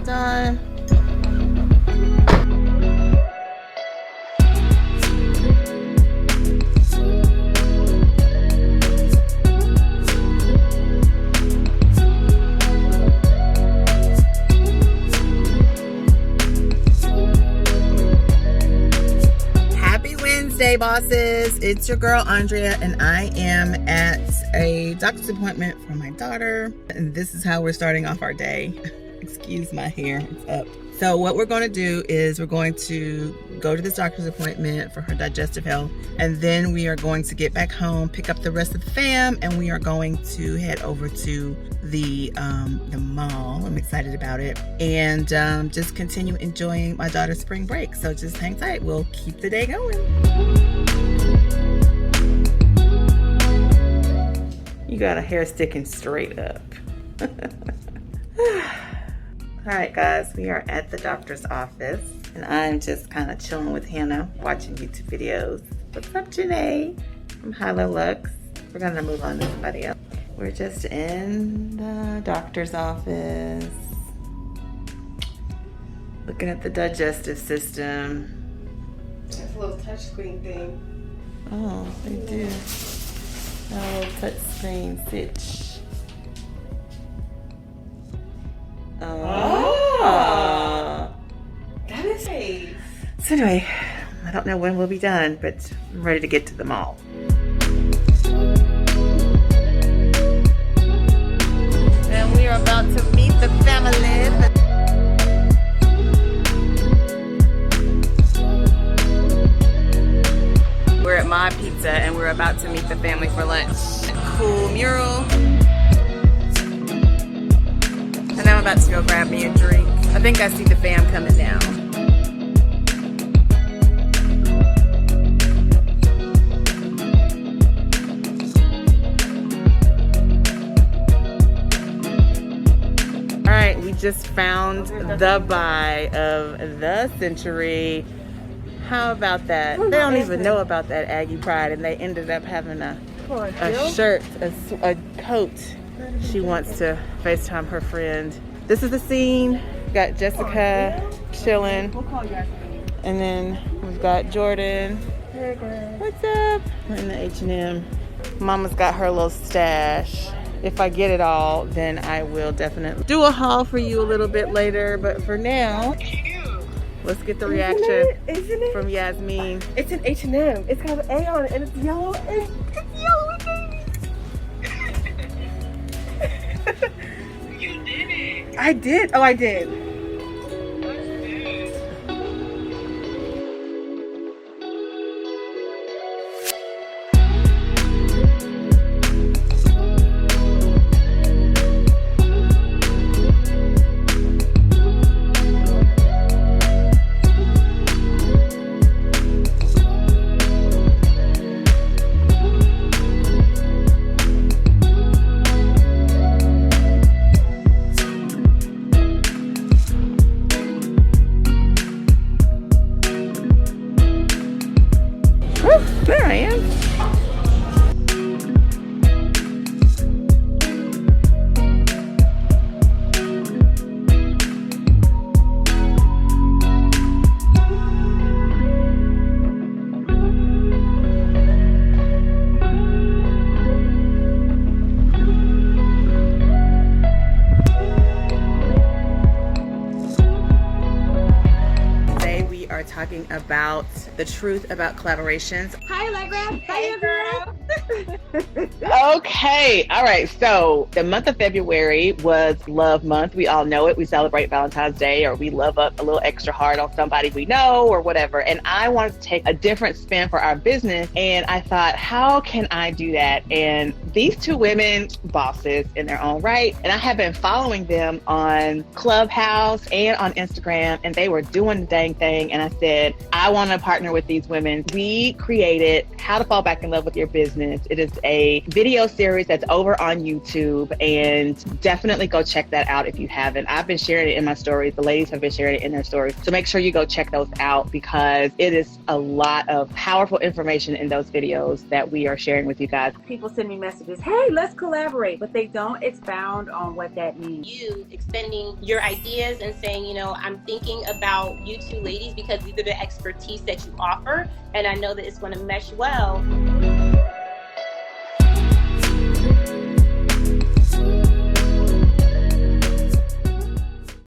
done. Wednesday, bosses. It's your girl Andrea, and I am at a doctor's appointment for my daughter, and this is how we're starting off our day. Excuse my hair, it's up. So what we're going to do is we're going to go to this doctor's appointment for her digestive health, and then we are going to get back home, pick up the rest of the fam, and we are going to head over to the mall. I'm excited about it, and just continue enjoying my daughter's spring break. So just hang tight. We'll keep the day going. You got a hair sticking straight up. All right, guys, we are at the doctor's office, and I'm just kind of chilling with Hannah, watching YouTube videos. What's up, Janae from Hilo Lux? We're gonna move on to somebody else. We're just in the doctor's office, looking at the digestive system. That's a little touchscreen thing. Oh, they do. A little touch screen stitch. Oh, that is nice. So anyway, I don't know when we'll be done, but I'm ready to get to the mall. And we are about to meet the family. We're at My Pizza, and we're about to meet the family for lunch. Cool mural. And now I'm about to go grab me a drink. I think I see the fam coming down. All right, we just found the buy of the century. How about that? They don't even know about that Aggie Pride, and they ended up having a shirt, a coat. She wants to FaceTime her friend. This is the scene. We've got Jessica chilling. And then we've got Jordan. What's up? We're in the H&M. Mama's got her little stash. If I get it all, then I will definitely do a haul for you a little bit later. But for now, let's get the reaction from Yasmin. It's an H&M. It's got an A on it, and it's yellow. And it's yellow. You did it. I did. Oh, I did. There I am. Today we are talking about the truth about collaborations. Hi, Allegra. Hi, girl. Okay, all right. So the month of February was Love Month. We all know it. We celebrate Valentine's Day, or we love up a little extra hard on somebody we know or whatever. And I wanted to take a different spin for our business. And I thought, how can I do that? And these two women, bosses in their own right, and I have been following them on Clubhouse and on Instagram, and they were doing the dang thing. And I said, I want to partner with these women. We created How to Fall Back in Love with Your Business. It is a video video series that's over on YouTube, and definitely go check that out if you haven't. I've been sharing it in my stories. The ladies have been sharing it in their stories. So make sure you go check those out, because it is a lot of powerful information in those videos that we are sharing with you guys. People send me messages, hey, let's collaborate, but they don't expound on what that means. You extending your ideas and saying, I'm thinking about you two ladies because these are the expertise that you offer, and I know that it's going to mesh well.